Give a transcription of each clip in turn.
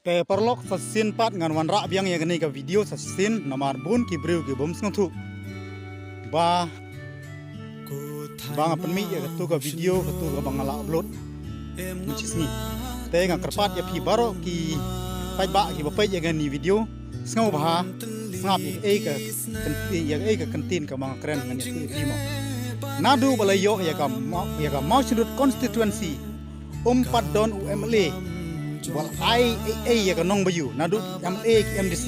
Te perlok sasin pat ngan wan rak biang yang ni ka video sasin namar bun ki breu ki bom sng thu ba bang apen mi ya tu ka video ka tu ka bangala upload mucis ni te nga kerpat ya pi baro ki pai ba ki ba pai ya ni video sngo ba ngap ka kantin ya ka kantin ka mang kren ngan ya ti mo nadu balayo ya ka mau sudut constituency pat don UMLA wal ai ya ka nong bayu nadu MLA ki MDC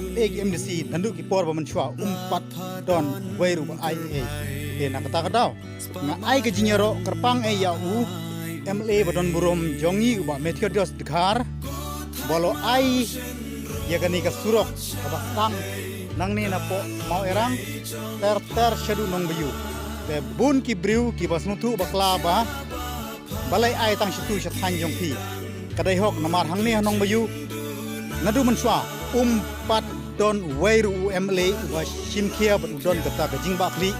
MLA ki MDC nadu ki por ba man chwa pat don weiru ba ai na kata kadau na ai ka jinyaro kerpang ya u MLA ba don burom jongi ba Metiodios Dekhar bolo ai ya ka ni ka surok ba sang nang ni na po mau erang ter shadu nong bayu te bun ki briu ki basnutu bakla ba balai ai tang situ shathan jong pi kadai hok namar hang ni hanong bayu nadu manswa pat don weiru UMLA wa shimkhia ban don kata ka jing bakli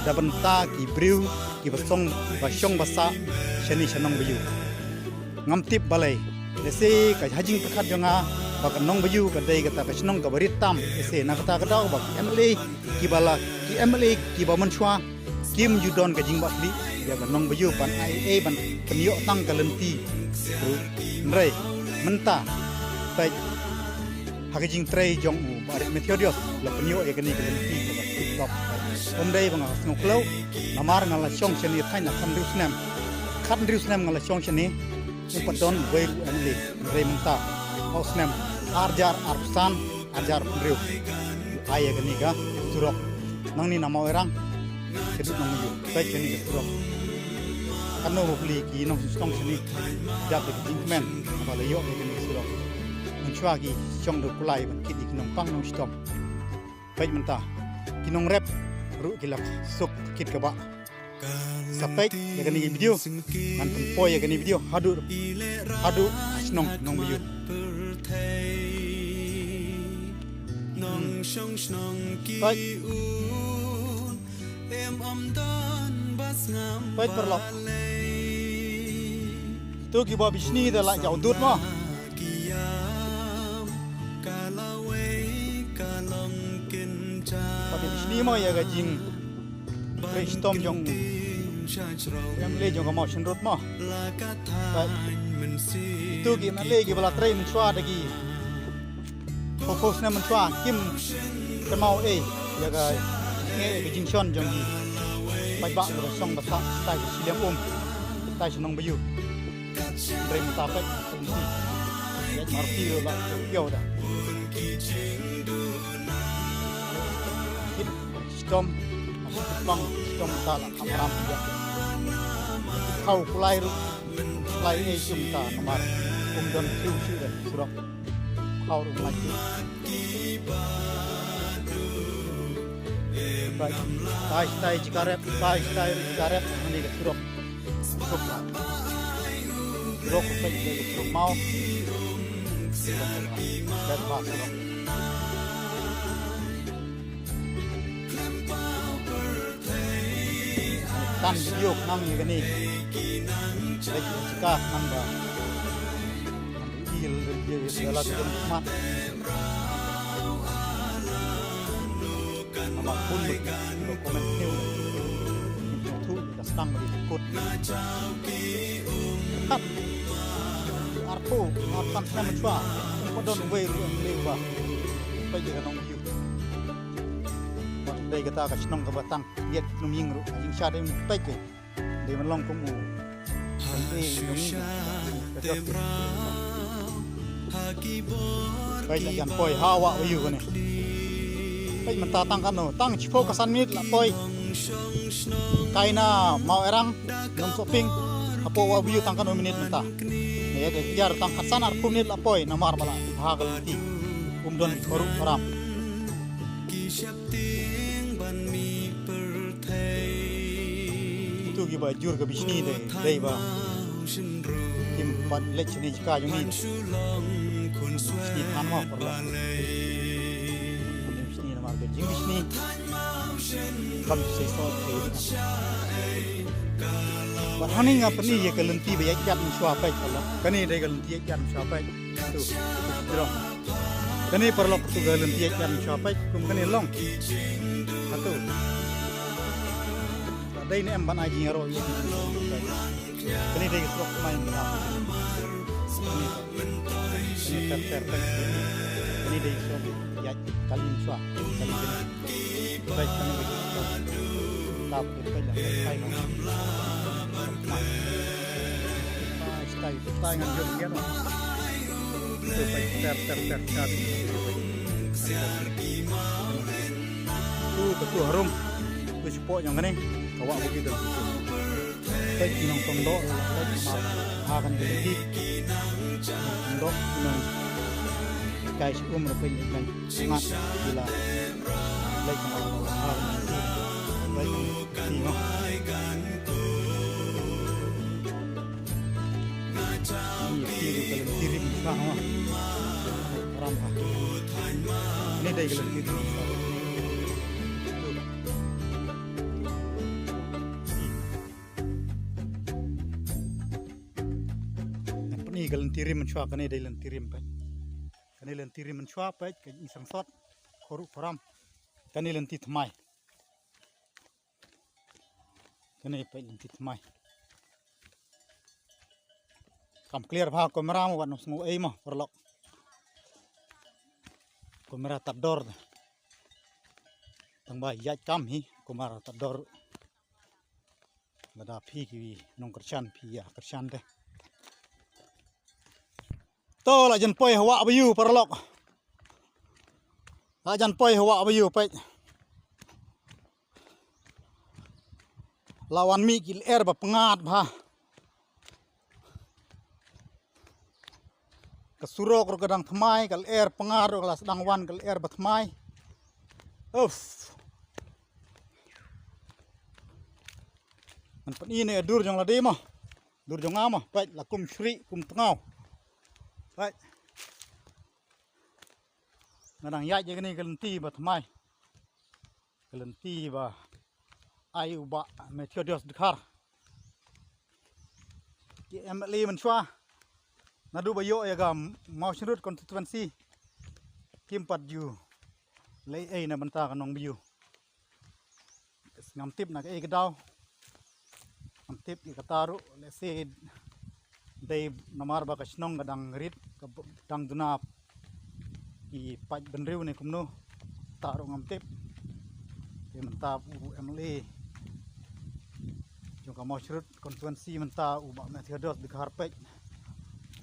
da banta ki briu ki basong ba shong basa shani shanong bayu ngam tip balai lese ka hajing pakhat jonga ba ka nong bayu ka dai kata ka shnong ka barit tam lese na kata ka daw ba MLA ki bala ki MLA ki ba manswa kim you don ka jing bakli ya ka nong bayu ban ai ban penyo tang kalenti nrei menta pai hakijing trei jong u bare Metiodios la penyo e kani kalenti ka tiktok dei bang ngok klau namar ngala chong cheni thaina khan riusnem ngala chong cheni upadon weiru MLA nrei menta osnem arjar arsan arjar riu ai kani ga surok nangni namau erang kedut nang yu pai cheni ga surok kanu beli ki nong stong sini jap de jingmen bala yo ni ni suro menchwa ki chong do kulai ban kiti ki nong pang nong stong pai menta ki nong rep ru ki lak suk kit ka ba sampai ya kan ni video man po ya kan ni video hadu snong nong biu nong shong snong ki un em dan bas ngam pai perlok tu ki ba bisni da la jau dut mo pa bisni mo ya ga jing kristom jong yang le jong ma shin rot mo tu ki ma le ki bala trei mun chwa da gi focus na mun chwa kim ka mau ya ga nge ga jing shon jong gi pai ba ro song ba sa tai si lem tai shnong bayu Dream tapet fungsi ya marti la yo da stom tala amaram ya kau kulai ru kulai jumta namar don kiu da surok kau ru lagi tai jikarep ni ga surok rok pe de mau dan pas tan video nang ni gani lagi jika nanda il je la tu mat nama pun komen new tu dah stang di ikut arpo akan saya mencoba podon weiru lewa pai ga nong yu dai kata ka chnong ka batang yet num yingru jing sha dai pai ke dai man long ko mu pai la yan poi hawa yu ko ne pai man ta tang kan no tang chi focusan minit la poi kaina mau erang nom shopping apo wa yu tang kan minit menta ya de biar tang khasan ar punit la poi namar bala hagal ti don koru ram tu ki ba jur ka bisni de dei ba kim pat lech ni ka jung ni bisni than ma par la bisni namar be jing bisni kam se so Barang ni ngapa ni ya kelenti bayar jat mensuap baik kalau. Kani dia kelenti jat mensuap baik. Tu, terus. Kani perlu tu kelenti jat mensuap baik. Kani long. Satu. Đây ni em bạn ai gì rồi. Kani dia serok main benar. Ini ter. Kani dia serok jat kali mensuap. Kali ini. Baik kani tap kita jangan main. Stay ngan jom dia no. Tu baik ter. Tu harum. Tu support yang ni. Kawak begitu. Baik kinong tondo, akan jadi tondo kinong guys mereka yang sangat gila. Baik malam baik tino. Ini kalau kirim sama ramah. Ini dah kalau kirim. Ni galantiri mencuak kani day lantirim pa. Kani lantiri mencuak pa kani isang sot koru param. Kani lanti tmai. Kani pa lanti tmai. Kam clear bha kamera mo wan sngu ei mo perlok. Kamera tador. Tang bai yat kam hi kamera tador. Bada phi ki nong kerchan phi ya kerchan de. To la jan poi hawa bayu perlok. La jan poi hawa bayu pe. Lawan mi kil air ba pengat bha. Kesurok ro kadang thmai kal air pengat ro kelas dang wan kal air ba thmai. Uff. Man pan ini dur jong la de mo. Dur jong ama pe la kum shri kum tngau. Baik. Nadang yat je ni kelenti ba thmai. Kelenti ba ai uba meteodios dekhar. Ki MLA menchua. Nadu bayo ya ga Maushurut constituency. Kimpat ju. Lei ai na banta kanong biu. Ngam tip na ai kedau. Ngam tip ki kataru le se day namar ba kasnong kadang rit kadang dunap i paj benriu ni kumno taro ngam tip e menta MLA jo ka Maushurut constituency menta u ba Meteodios de Kharpek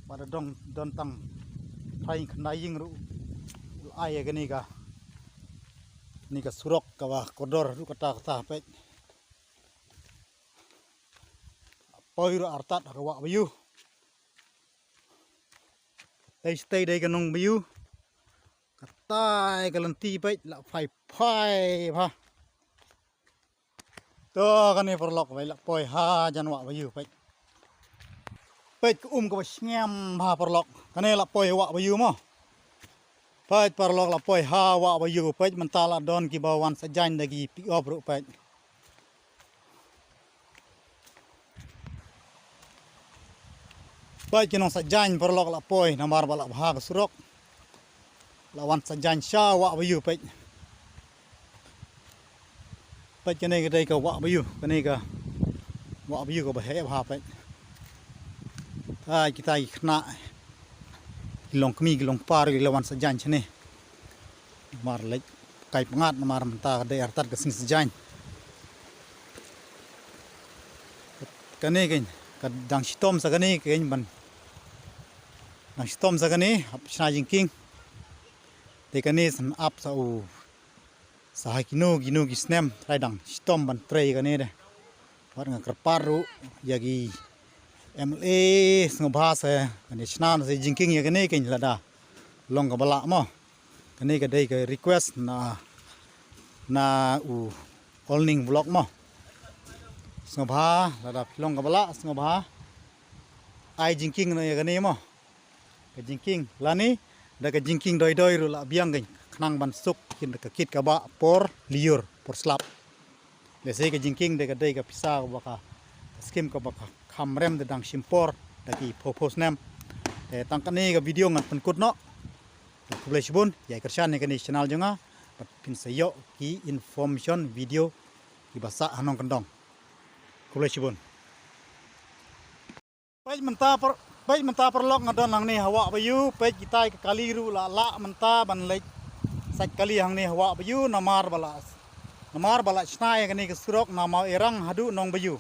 pada don tang thai khnaying ru ai gani ka ni ka surok ka wa kodor ru kata pek poiro artat ka wa bayu. Stay đây cái nông biu, cái tai cái lần ti vậy là phải ha. To cái này perlok vậy là poi ha jan wa biu vậy. Vậy cái cái ngem ha perlok, cái này là poi wa biu mo. Vậy perlok là poi ha wa biu vậy mình ta là don ki bawan sajan lagi pick up ru vậy. Baik kinong sajan perlok la poi namar balak bahag surok lawan sajan sha wa bayu pe pe kene ke dai ka wa bayu kene ka wa bayu ka bahe bha pe ai kita khna kilong kmi kilong par lawan sajan chene mar lek kai pangat namar menta dai artat ka sing sajan kene ken ka dang sitom sa kene ken ban nang sitom sa kani apsna jingking te kani san ap sa u sa hakino gino gi snem raidang sitom ban trei kani de war nga karparu yagi MLA sngoba sa kani snan sa jingking ya kani ken lada long ka bala mo kani ka dei ka request na u olning vlog mo sngoba lada long ka bala sngoba ai jingking na ya kani mo cái jingking lani da cái jingking doi ru la biang gen khnang ban suk kin ka kit ka ba por liur por slap le se cái jingking de ka dei ka pisa ba ka skim ka ba kham rem de dang simpor daki popos nem tang kani ga video ngat penkut no kublai sibun ya kersan ni kani channel jonga pin sayo ki information video ki basa hanong kendong kublai sibun pej menta perlok ngadon lang ni hawa bayu pej kita ke kali ru la menta ban lek sak kali hang ni hawa bayu namar bala snai kani ke surok nama erang hadu nong bayu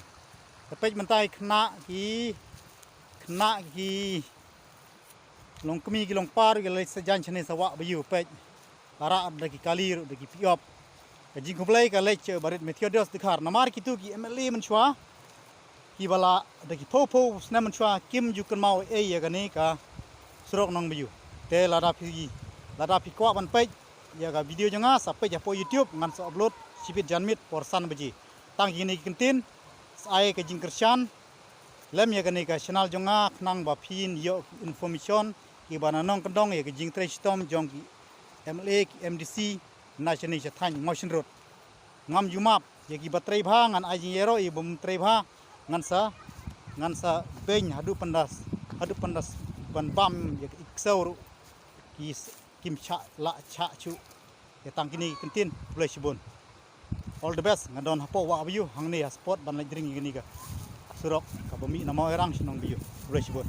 pej menta kena ki long kemi ki long par ki lek sejan chane sawa bayu pej ara daki kali ru daki piop jing kublai ka lek barit metiodos dikhar namar kitu ki MLA menchwa ki bala daki po snam menchwa kim jukan mau ya gani ka surok nong bayu te lada pi kwa ban pej ya ga video janga sampai ja po YouTube ngan so upload sipit janmit porsan baji tang gini kentin ai ka jing kersan lem ya gani ka channel jonga nang ba phin yo information ki bana nong kendong ya ka jing trestom jong ki MLA ki MDC national chathang motion road ngam jumap ya ki batrei bha ngan ai jing yero i bum trei bha ngan sa beng hadu pandas ban bam ya iksau ki kim cha la cha chu ya tang kini kentin boleh sibun all the best ngadon hapo wa abiu hang ni sport ban lek dring gini ka surok ka bumi nama orang sinong biu boleh sibun